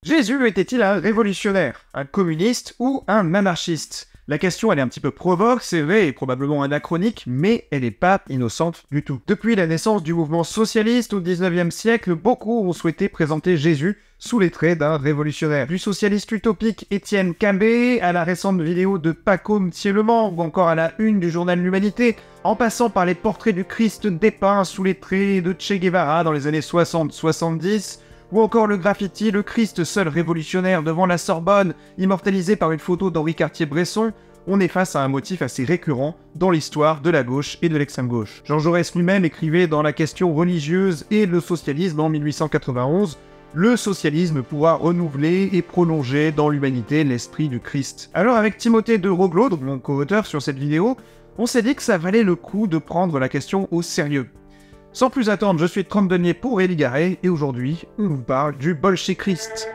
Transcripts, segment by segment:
Jésus était-il un révolutionnaire, un communiste ou un anarchiste? La question elle est un petit peu provoque, c'est vrai, et probablement anachronique, mais elle n'est pas innocente du tout. Depuis la naissance du mouvement socialiste au 19e siècle, beaucoup ont souhaité présenter Jésus sous les traits d'un révolutionnaire. Du socialiste utopique Étienne Cambé, à la récente vidéo de Paco Mtier-Le-Mans, ou encore à la une du journal L'Humanité, en passant par les portraits du Christ dépeint sous les traits de Che Guevara dans les années 60-70, ou encore le graffiti, le Christ seul révolutionnaire devant la Sorbonne, immortalisé par une photo d'Henri Cartier-Bresson, on est face à un motif assez récurrent dans l'histoire de la gauche et de l'extrême gauche. Jean Jaurès lui-même écrivait dans La question religieuse et le socialisme en 1891 « Le socialisme pourra renouveler et prolonger dans l'humanité l'esprit du Christ ». Alors avec Timothée de Roglio, donc mon co-auteur sur cette vidéo, on s'est dit que ça valait le coup de prendre la question au sérieux. Sans plus attendre, je suis Trump Denier pour Élie Garret, et aujourd'hui, on vous parle du bolché-Christ.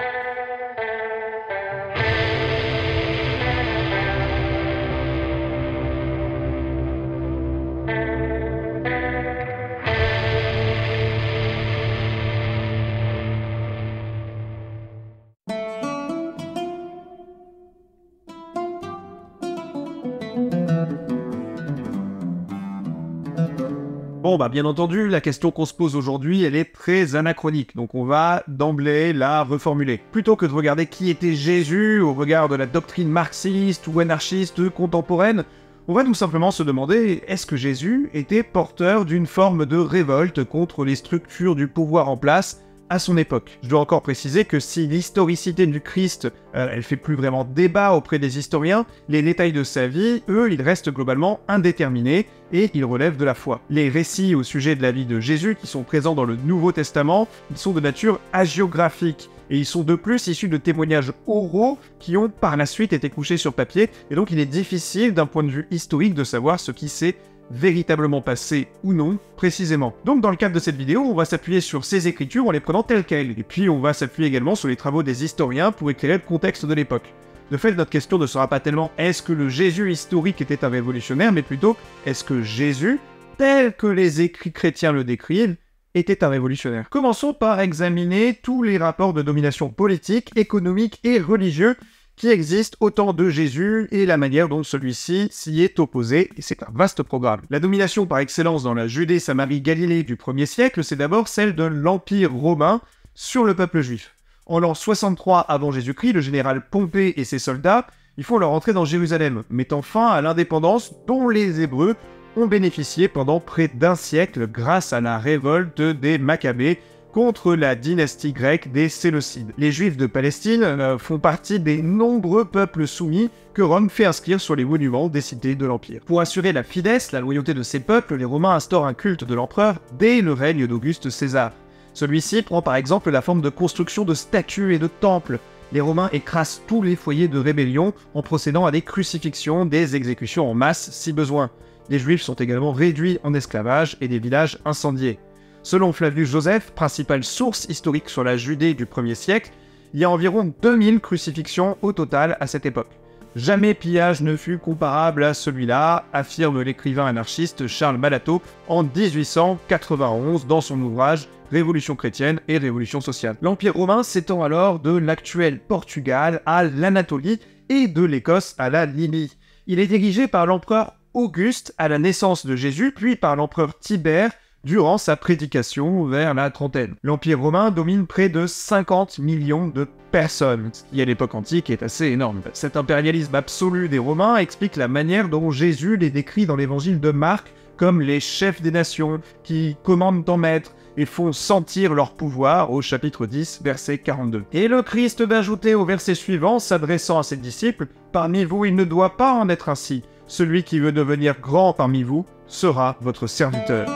Bon, bien entendu, la question qu'on se pose aujourd'hui, elle est très anachronique, donc on va d'emblée la reformuler. Plutôt que de regarder qui était Jésus au regard de la doctrine marxiste ou anarchiste contemporaine, on va tout simplement se demander, est-ce que Jésus était porteur d'une forme de révolte contre les structures du pouvoir en place à son époque? Je dois encore préciser que si l'historicité du Christ, elle fait plus vraiment débat auprès des historiens, les détails de sa vie, eux, ils restent globalement indéterminés et ils relèvent de la foi. Les récits au sujet de la vie de Jésus qui sont présents dans le Nouveau Testament, ils sont de nature hagiographique et ils sont de plus issus de témoignages oraux qui ont par la suite été couchés sur papier, et donc il est difficile d'un point de vue historique de savoir ce qui s'est véritablement passé ou non, précisément. Donc dans le cadre de cette vidéo, on va s'appuyer sur ces écritures en les prenant telles quelles, et puis on va s'appuyer également sur les travaux des historiens pour éclairer le contexte de l'époque. De fait, notre question ne sera pas tellement est-ce que le Jésus historique était un révolutionnaire, mais plutôt est-ce que Jésus, tel que les écrits chrétiens le décrivent, était un révolutionnaire. Commençons par examiner tous les rapports de domination politique, économique et religieux qui existe au temps de Jésus et la manière dont celui-ci s'y est opposé, et c'est un vaste programme. La domination par excellence dans la Judée, Samarie, Galilée du 1er siècle, c'est d'abord celle de l'Empire romain sur le peuple juif. En l'an 63 avant Jésus-Christ, le général Pompée et ses soldats, ils font leur entrée dans Jérusalem, mettant fin à l'indépendance dont les Hébreux ont bénéficié pendant près d'un siècle grâce à la révolte des Maccabées, contre la dynastie grecque des Séleucides. Les Juifs de Palestine font partie des nombreux peuples soumis que Rome fait inscrire sur les monuments des cités de l'Empire. Pour assurer la fides, la loyauté de ces peuples, les Romains instaurent un culte de l'empereur dès le règne d'Auguste César. Celui-ci prend par exemple la forme de construction de statues et de temples. Les Romains écrasent tous les foyers de rébellion en procédant à des crucifixions, des exécutions en masse si besoin. Les Juifs sont également réduits en esclavage et des villages incendiés. Selon Flavius Joseph, principale source historique sur la Judée du 1er siècle, il y a environ 2000 crucifixions au total à cette époque. Jamais pillage ne fut comparable à celui-là, affirme l'écrivain anarchiste Charles Malato en 1891 dans son ouvrage Révolution chrétienne et Révolution sociale. L'Empire romain s'étend alors de l'actuel Portugal à l'Anatolie et de l'Écosse à la Libye. Il est dirigé par l'empereur Auguste à la naissance de Jésus, puis par l'empereur Tibère durant sa prédication vers la trentaine. L'Empire romain domine près de 50 millions de personnes, ce qui à l'époque antique est assez énorme. Cet impérialisme absolu des Romains explique la manière dont Jésus les décrit dans l'évangile de Marc comme les chefs des nations qui commandent en maître et font sentir leur pouvoir au chapitre 10, verset 42. Et le Christ d'ajouter au verset suivant, s'adressant à ses disciples, « Parmi vous, il ne doit pas en être ainsi. Celui qui veut devenir grand parmi vous sera votre serviteur. »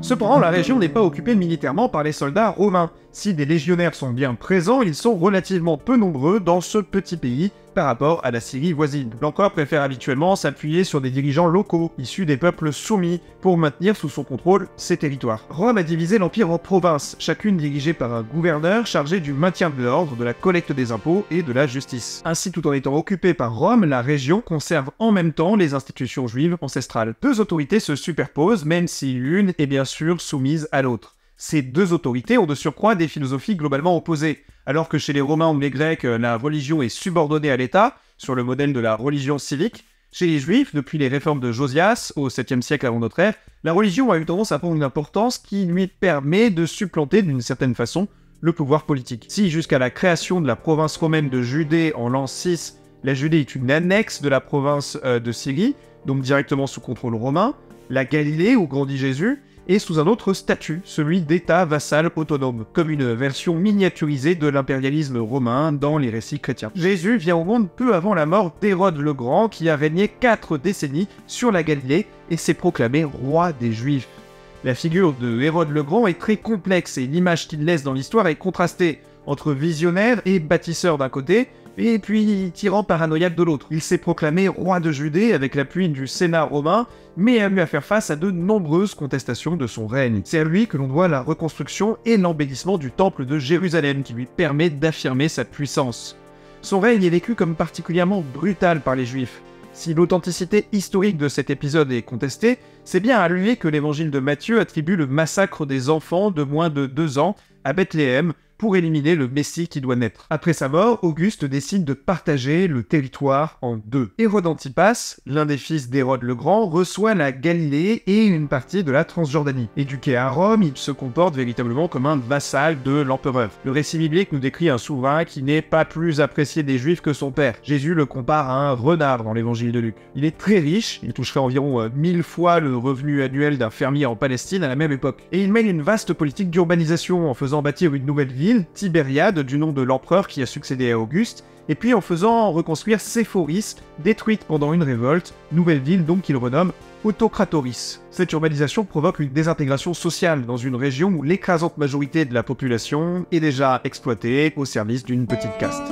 Cependant, la région n'est pas occupée militairement par les soldats romains. Si des légionnaires sont bien présents, ils sont relativement peu nombreux dans ce petit pays par rapport à la Syrie voisine. L'empereur préfère habituellement s'appuyer sur des dirigeants locaux, issus des peuples soumis, pour maintenir sous son contrôle ses territoires. Rome a divisé l'empire en provinces, chacune dirigée par un gouverneur chargé du maintien de l'ordre, de la collecte des impôts et de la justice. Ainsi, tout en étant occupée par Rome, la région conserve en même temps les institutions juives ancestrales. Deux autorités se superposent, même si l'une est bien sûr soumise à l'autre. Ces deux autorités ont de surcroît des philosophies globalement opposées. Alors que chez les Romains ou les Grecs, la religion est subordonnée à l'État, sur le modèle de la religion civique, chez les Juifs, depuis les réformes de Josias, au 7e siècle avant notre ère, la religion a eu tendance à prendre une importance qui lui permet de supplanter d'une certaine façon le pouvoir politique. Si jusqu'à la création de la province romaine de Judée en l'an 6, la Judée est une annexe de la province de Syrie, donc directement sous contrôle romain, la Galilée, où grandit Jésus, est sous un autre statut, celui d'État vassal autonome, comme une version miniaturisée de l'impérialisme romain dans les récits chrétiens. Jésus vient au monde peu avant la mort d'Hérode le Grand, qui a régné 4 décennies sur la Galilée et s'est proclamé roi des Juifs. La figure de Hérode le Grand est très complexe et l'image qu'il laisse dans l'histoire est contrastée entre visionnaire et bâtisseur d'un côté, et puis tyran paranoïaque de l'autre. Il s'est proclamé roi de Judée avec l'appui du Sénat romain, mais a eu à faire face à de nombreuses contestations de son règne. C'est à lui que l'on doit la reconstruction et l'embellissement du temple de Jérusalem, qui lui permet d'affirmer sa puissance. Son règne est vécu comme particulièrement brutal par les Juifs. Si l'authenticité historique de cet épisode est contestée, c'est bien à lui que l'évangile de Matthieu attribue le massacre des enfants de moins de 2 ans à Bethléem, pour éliminer le Messie qui doit naître. Après sa mort, Auguste décide de partager le territoire en 2. Hérode Antipas, l'un des fils d'Hérode le Grand, reçoit la Galilée et une partie de la Transjordanie. Éduqué à Rome, il se comporte véritablement comme un vassal de l'empereur. Le récit biblique nous décrit un souverain qui n'est pas plus apprécié des Juifs que son père. Jésus le compare à un renard dans l'évangile de Luc. Il est très riche, il toucherait environ 1000 fois le revenu annuel d'un fermier en Palestine à la même époque. Et il mène une vaste politique d'urbanisation en faisant bâtir une nouvelle ville, Tibériade, du nom de l'empereur qui a succédé à Auguste, et puis en faisant reconstruire Séphoris, détruite pendant une révolte, nouvelle ville donc qu'il renomme Autocratoris. Cette urbanisation provoque une désintégration sociale dans une région où l'écrasante majorité de la population est déjà exploitée au service d'une petite caste.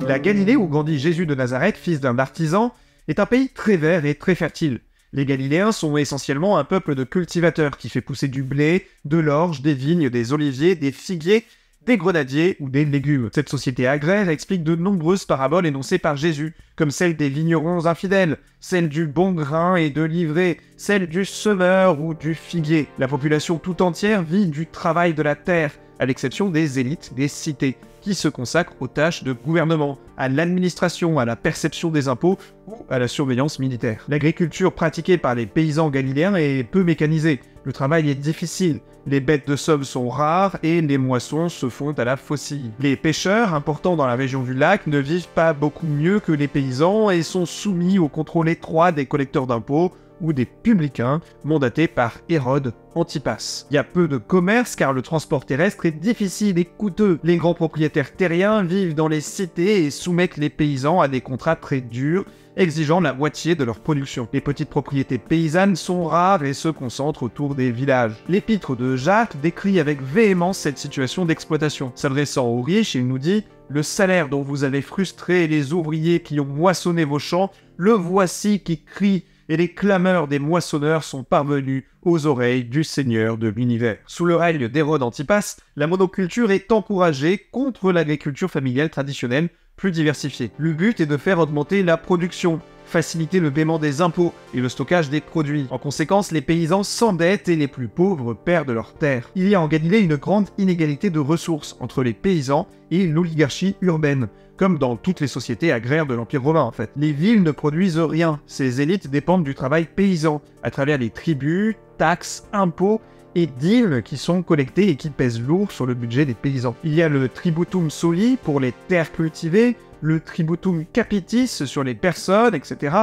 La Galilée où grandit Jésus de Nazareth, fils d'un artisan, est un pays très vert et très fertile. Les Galiléens sont essentiellement un peuple de cultivateurs qui fait pousser du blé, de l'orge, des vignes, des oliviers, des figuiers, des grenadiers ou des légumes. Cette société agraire explique de nombreuses paraboles énoncées par Jésus, comme celle des vignerons infidèles, celle du bon grain et de l'ivraie, celle du semeur ou du figuier. La population tout entière vit du travail de la terre, à l'exception des élites des cités, qui se consacrent aux tâches de gouvernement, à l'administration, à la perception des impôts ou à la surveillance militaire. L'agriculture pratiquée par les paysans galiléens est peu mécanisée, le travail est difficile, les bêtes de somme sont rares et les moissons se font à la faucille. Les pêcheurs, importants dans la région du lac, ne vivent pas beaucoup mieux que les paysans et sont soumis au contrôle étroit des collecteurs d'impôts ou des publicains mandatés par Hérode Antipas. Il y a peu de commerce car le transport terrestre est difficile et coûteux. Les grands propriétaires terriens vivent dans les cités et soumettent les paysans à des contrats très durs, exigeant la moitié de leur production. Les petites propriétés paysannes sont rares et se concentrent autour des villages. L'épître de Jacques décrit avec véhémence cette situation d'exploitation. S'adressant aux riches, il nous dit « Le salaire dont vous avez frustré les ouvriers qui ont moissonné vos champs, le voici qui crie, et les clameurs des moissonneurs sont parvenus aux oreilles du Seigneur de l'univers. » Sous le règne d'Hérode Antipas, la monoculture est encouragée contre l'agriculture familiale traditionnelle, plus diversifiée. Le but est de faire augmenter la production, faciliter le paiement des impôts et le stockage des produits. En conséquence, les paysans s'endettent et les plus pauvres perdent leurs terres. Il y a en Galilée une grande inégalité de ressources entre les paysans et l'oligarchie urbaine, comme dans toutes les sociétés agraires de l'Empire romain en fait. Les villes ne produisent rien, ces élites dépendent du travail paysan, à travers les tribus, taxes, impôts et dîmes qui sont collectés et qui pèsent lourd sur le budget des paysans. Il y a le tributum soli pour les terres cultivées, le tributum capitis sur les personnes, etc.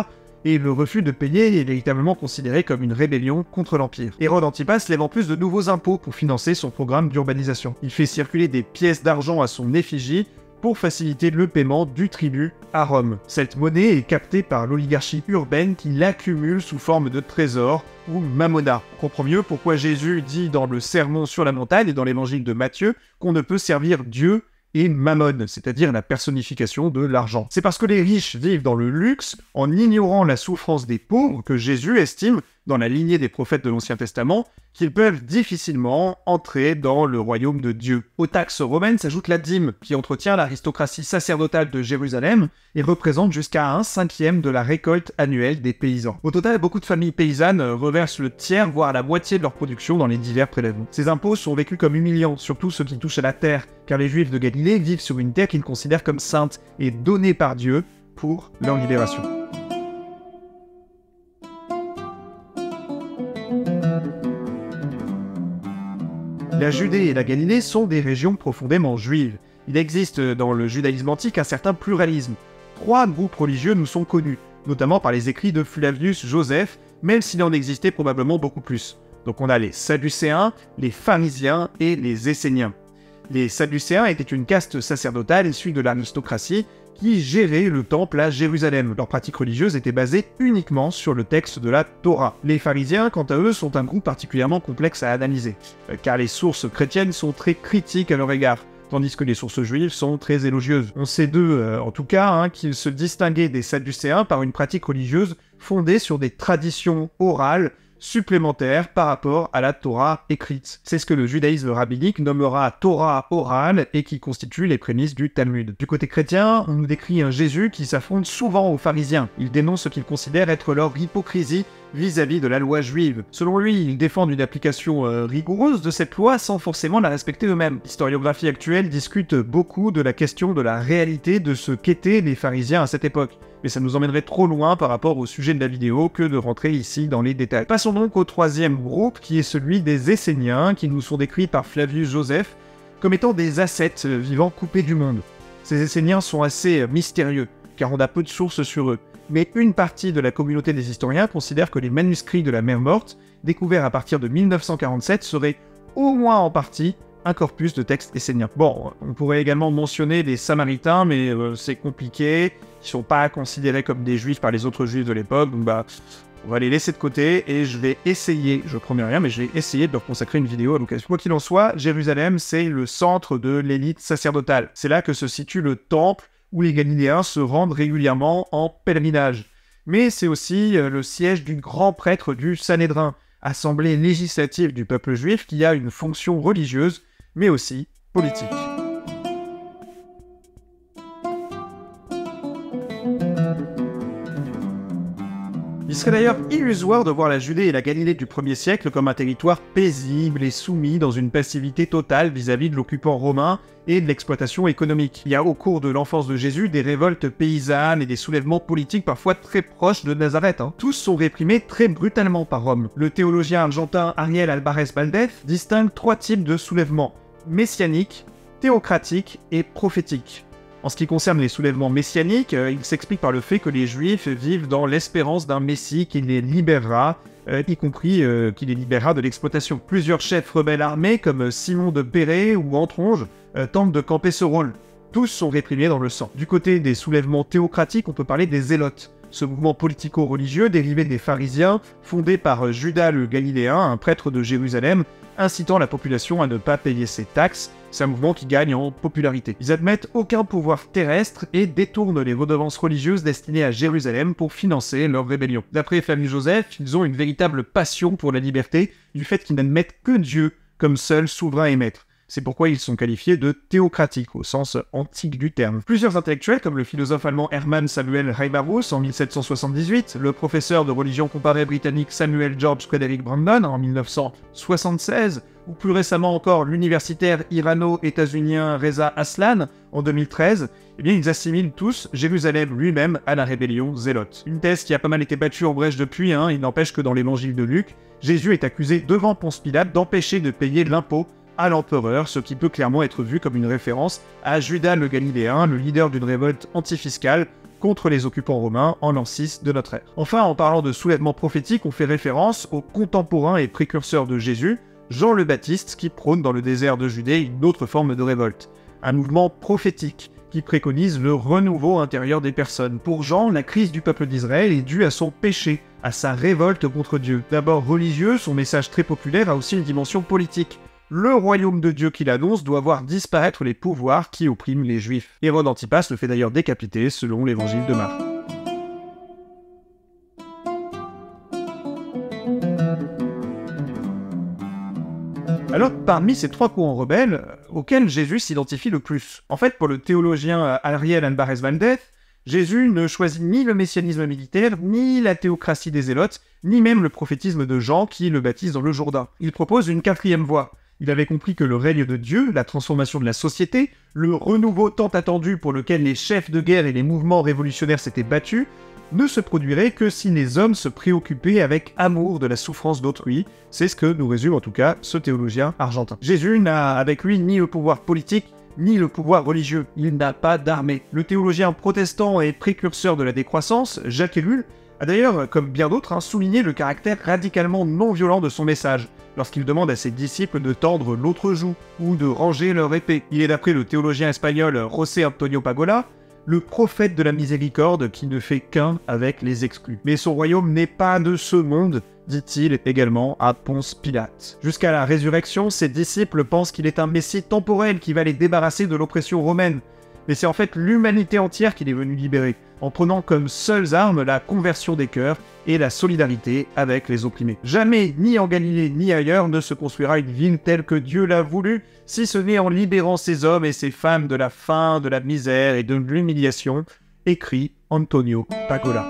Et le refus de payer est véritablement considéré comme une rébellion contre l'Empire. Hérode Antipas lève en plus de nouveaux impôts pour financer son programme d'urbanisation. Il fait circuler des pièces d'argent à son effigie, pour faciliter le paiement du tribut à Rome. Cette monnaie est captée par l'oligarchie urbaine qui l'accumule sous forme de trésor ou mammona. On comprend mieux pourquoi Jésus dit dans le Sermon sur la montagne et dans l'évangile de Matthieu qu'on ne peut servir Dieu et Mammon, c'est-à-dire la personnification de l'argent. C'est parce que les riches vivent dans le luxe, en ignorant la souffrance des pauvres, que Jésus estime, dans la lignée des prophètes de l'Ancien Testament, qu'ils peuvent difficilement entrer dans le royaume de Dieu. Aux taxes romaines s'ajoute la dîme, qui entretient l'aristocratie sacerdotale de Jérusalem et représente jusqu'à 1/5 de la récolte annuelle des paysans. Au total, beaucoup de familles paysannes reversent le tiers, voire la moitié de leur production dans les divers prélèvements. Ces impôts sont vécus comme humiliants, surtout ceux qui touchent à la terre, car les Juifs de Galilée vivent sur une terre qu'ils considèrent comme sainte et donnée par Dieu pour leur libération. La Judée et la Galilée sont des régions profondément juives. Il existe dans le judaïsme antique un certain pluralisme. 3 groupes religieux nous sont connus, notamment par les écrits de Flavius Joseph, même s'il en existait probablement beaucoup plus. Donc on a les Sadducéens, les Pharisiens et les Esséniens. Les Sadducéens étaient une caste sacerdotale issue de l'aristocratie qui gérait le temple à Jérusalem. Leur pratique religieuse était basée uniquement sur le texte de la Torah. Les pharisiens, quant à eux, sont un groupe particulièrement complexe à analyser, car les sources chrétiennes sont très critiques à leur égard, tandis que les sources juives sont très élogieuses. On sait d'eux, en tout cas, qu'ils se distinguaient des Sadducéens par une pratique religieuse fondée sur des traditions orales supplémentaires par rapport à la Torah écrite. C'est ce que le judaïsme rabbinique nommera Torah orale et qui constitue les prémices du Talmud. Du côté chrétien, on nous décrit un Jésus qui s'affronte souvent aux pharisiens. Il dénonce ce qu'il considère être leur hypocrisie vis-à-vis de la loi juive. Selon lui, ils défendent une application rigoureuse de cette loi sans forcément la respecter eux-mêmes. L'historiographie actuelle discute beaucoup de la question de la réalité de ce qu'étaient les pharisiens à cette époque. Mais ça nous emmènerait trop loin par rapport au sujet de la vidéo que de rentrer ici dans les détails. Passons donc au 3e groupe, qui est celui des Esséniens, qui nous sont décrits par Flavius Joseph comme étant des ascètes vivant coupés du monde. Ces Esséniens sont assez mystérieux, car on a peu de sources sur eux. Mais une partie de la communauté des historiens considère que les manuscrits de la Mer Morte, découverts à partir de 1947, seraient au moins en partie un corpus de textes esséniens. Bon, on pourrait également mentionner les Samaritains, mais c'est compliqué, ils sont pas considérés comme des juifs par les autres juifs de l'époque, donc on va les laisser de côté, et je vais essayer, je promets rien, mais je vais essayer de leur consacrer une vidéo à l'occasion. Quoi qu'il en soit, Jérusalem, c'est le centre de l'élite sacerdotale. C'est là que se situe le temple, où les Galiléens se rendent régulièrement en pèlerinage. Mais c'est aussi le siège du grand prêtre du Sanhédrin, assemblée législative du peuple juif qui a une fonction religieuse, mais aussi politique. Il serait d'ailleurs illusoire de voir la Judée et la Galilée du 1er siècle comme un territoire paisible et soumis dans une passivité totale vis-à-vis de l'occupant romain et de l'exploitation économique. Il y a au cours de l'enfance de Jésus des révoltes paysannes et des soulèvements politiques parfois très proches de Nazareth. Tous sont réprimés très brutalement par Rome. Le théologien argentin Ariel Alvarez Valdez distingue 3 types de soulèvements: messianique, théocratique et prophétique. En ce qui concerne les soulèvements messianiques, il s'explique par le fait que les Juifs vivent dans l'espérance d'un Messie qui les libérera, y compris qui les libérera de l'exploitation. Plusieurs chefs rebelles armés, comme Simon de Bérée ou Antronge, tentent de camper ce rôle. Tous sont réprimés dans le sang. Du côté des soulèvements théocratiques, on peut parler des Zélotes. Ce mouvement politico-religieux dérivé des pharisiens, fondé par Judas le Galiléen, un prêtre de Jérusalem, incitant la population à ne pas payer ses taxes. C'est un mouvement qui gagne en popularité. Ils admettent aucun pouvoir terrestre et détournent les redevances religieuses destinées à Jérusalem pour financer leur rébellion. D'après Flavius Joseph, ils ont une véritable passion pour la liberté, du fait qu'ils n'admettent que Dieu comme seul souverain et maître. C'est pourquoi ils sont qualifiés de théocratiques, au sens antique du terme. Plusieurs intellectuels, comme le philosophe allemand Hermann Samuel Reimarus en 1778, le professeur de religion comparée britannique Samuel George Frederick Brandon en 1976, ou plus récemment encore l'universitaire irano-états-unien Reza Aslan en 2013, ils assimilent tous Jérusalem lui-même à la rébellion zélote. Une thèse qui a pas mal été battue en brèche depuis, il n'empêche que dans l'évangile de Luc, Jésus est accusé devant Ponce Pilate d'empêcher de payer l'impôt à l'empereur, ce qui peut clairement être vu comme une référence à Judas le Galiléen, le leader d'une révolte antifiscale contre les occupants romains en l'an 6 de notre ère. Enfin, en parlant de soulèvement prophétique, on fait référence au contemporain et précurseur de Jésus, Jean le Baptiste, qui prône dans le désert de Judée une autre forme de révolte, un mouvement prophétique qui préconise le renouveau intérieur des personnes. Pour Jean, la crise du peuple d'Israël est due à son péché, à sa révolte contre Dieu. D'abord religieux, son message très populaire a aussi une dimension politique. Le royaume de Dieu qu'il annonce doit voir disparaître les pouvoirs qui oppriment les Juifs. Hérode Antipas le fait d'ailleurs décapiter selon l'évangile de Marc. Alors, parmi ces trois courants rebelles, auxquels Jésus s'identifie le plus? En fait, pour le théologien Ariel Álvarez Valdez, Jésus ne choisit ni le messianisme militaire, ni la théocratie des zélotes, ni même le prophétisme de Jean qui le baptise dans le Jourdain. Il propose une quatrième voie. Il avait compris que le règne de Dieu, la transformation de la société, le renouveau tant attendu pour lequel les chefs de guerre et les mouvements révolutionnaires s'étaient battus, ne se produirait que si les hommes se préoccupaient avec amour de la souffrance d'autrui. C'est ce que nous résume en tout cas ce théologien argentin. Jésus n'a avec lui ni le pouvoir politique, ni le pouvoir religieux. Il n'a pas d'armée. Le théologien protestant et précurseur de la décroissance, Jacques Ellul, a d'ailleurs, comme bien d'autres, souligné le caractère radicalement non violent de son message, lorsqu'il demande à ses disciples de tendre l'autre joue, ou de ranger leur épée. Il est d'après le théologien espagnol José Antonio Pagola, le prophète de la miséricorde qui ne fait qu'un avec les exclus. Mais son royaume n'est pas de ce monde, dit-il également à Ponce Pilate. Jusqu'à la résurrection, ses disciples pensent qu'il est un messie temporel qui va les débarrasser de l'oppression romaine. Mais c'est en fait l'humanité entière qu'il est venu libérer, en prenant comme seules armes la conversion des cœurs et la solidarité avec les opprimés. Jamais, ni en Galilée ni ailleurs, ne se construira une ville telle que Dieu l'a voulu, si ce n'est en libérant ces hommes et ces femmes de la faim, de la misère et de l'humiliation, écrit Antonio Pagola.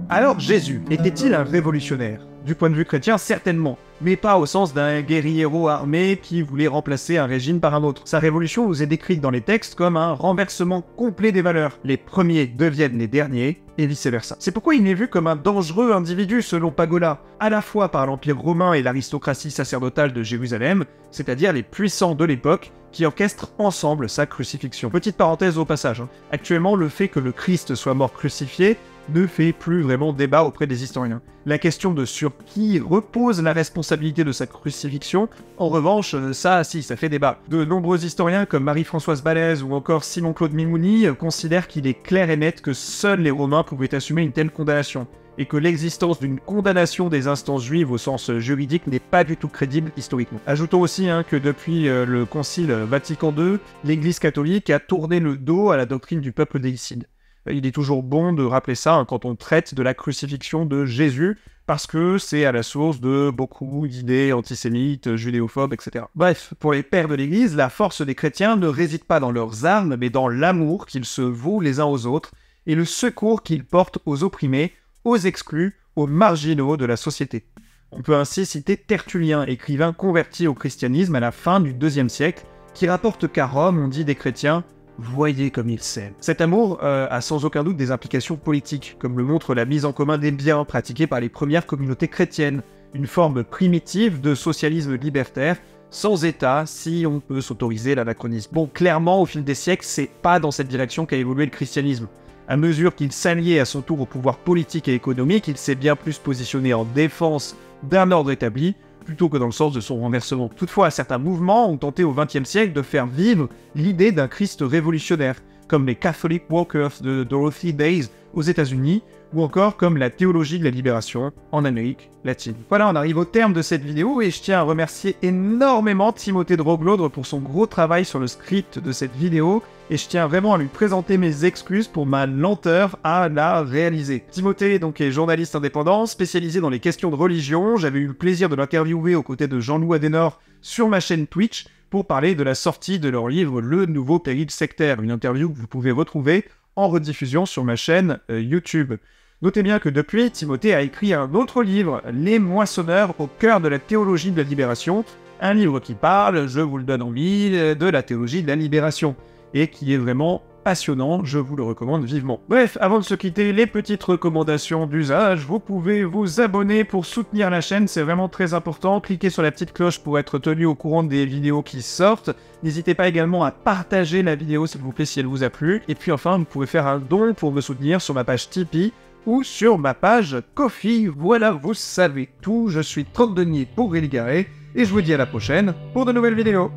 Alors Jésus, était-il un révolutionnaire? Du point de vue chrétien, certainement, mais pas au sens d'un guérillero armé qui voulait remplacer un régime par un autre. Sa révolution nous est décrite dans les textes comme un renversement complet des valeurs. Les premiers deviennent les derniers, et vice-versa. C'est pourquoi il est vu comme un dangereux individu selon Pagola, à la fois par l'Empire romain et l'aristocratie sacerdotale de Jérusalem, c'est-à-dire les puissants de l'époque, qui orchestrent ensemble sa crucifixion. Petite parenthèse au passage, actuellement le fait que le Christ soit mort crucifié ne fait plus vraiment débat auprès des historiens. La question de sur qui repose la responsabilité de sa crucifixion, en revanche, ça fait débat. De nombreux historiens comme Marie-Françoise Balèze ou encore Simon-Claude Mimouni considèrent qu'il est clair et net que seuls les Romains pouvaient assumer une telle condamnation, et que l'existence d'une condamnation des instances juives au sens juridique n'est pas du tout crédible historiquement. Ajoutons aussi que depuis le Concile Vatican II, l'Église catholique a tourné le dos à la doctrine du peuple déicide. Il est toujours bon de rappeler ça quand on traite de la crucifixion de Jésus, parce que c'est à la source de beaucoup d'idées antisémites, judéophobes, etc. Bref, pour les pères de l'Église, la force des chrétiens ne réside pas dans leurs armes, mais dans l'amour qu'ils se vouent les uns aux autres, et le secours qu'ils portent aux opprimés, aux exclus, aux marginaux de la société. On peut ainsi citer Tertullien, écrivain converti au christianisme à la fin du IIe siècle, qui rapporte qu'à Rome, on dit des chrétiens « voyez comme ils s'aiment ». Cet amour a sans aucun doute des implications politiques, comme le montre la mise en commun des biens pratiquée par les premières communautés chrétiennes, une forme primitive de socialisme libertaire, sans État, si on peut s'autoriser l'anachronisme. Bon, clairement, au fil des siècles, c'est pas dans cette direction qu'a évolué le christianisme. À mesure qu'il s'alliait à son tour au pouvoir politique et économique, il s'est bien plus positionné en défense d'un ordre établi, plutôt que dans le sens de son renversement. Toutefois, certains mouvements ont tenté au XXe siècle de faire vivre l'idée d'un Christ révolutionnaire, comme les Catholic Workers de Dorothy Days aux États-Unis, ou encore comme la théologie de la libération en Amérique latine. Voilà, on arrive au terme de cette vidéo et je tiens à remercier énormément Timothée de Roglodre pour son gros travail sur le script de cette vidéo, et je tiens vraiment à lui présenter mes excuses pour ma lenteur à la réaliser. Timothée donc est journaliste indépendant, spécialisé dans les questions de religion. J'avais eu le plaisir de l'interviewer aux côtés de Jean-Loup Adenor sur ma chaîne Twitch pour parler de la sortie de leur livre Le Nouveau Péril sectaire, une interview que vous pouvez retrouver en rediffusion sur ma chaîne YouTube. Notez bien que depuis, Timothée a écrit un autre livre, Les Moissonneurs au cœur de la théologie de la libération, un livre qui parle, je vous le donne en mille, de la théologie de la libération, et qui est vraiment passionnant, je vous le recommande vivement. Bref, avant de se quitter, les petites recommandations d'usage, vous pouvez vous abonner pour soutenir la chaîne, c'est vraiment très important, cliquez sur la petite cloche pour être tenu au courant des vidéos qui sortent, n'hésitez pas également à partager la vidéo s'il vous plaît si elle vous a plu, et puis enfin, vous pouvez faire un don pour me soutenir sur ma page Tipeee, ou sur ma page Ko-fi. Voilà, vous savez tout, je suis 30 deniers pour Réligaré, et je vous dis à la prochaine pour de nouvelles vidéos.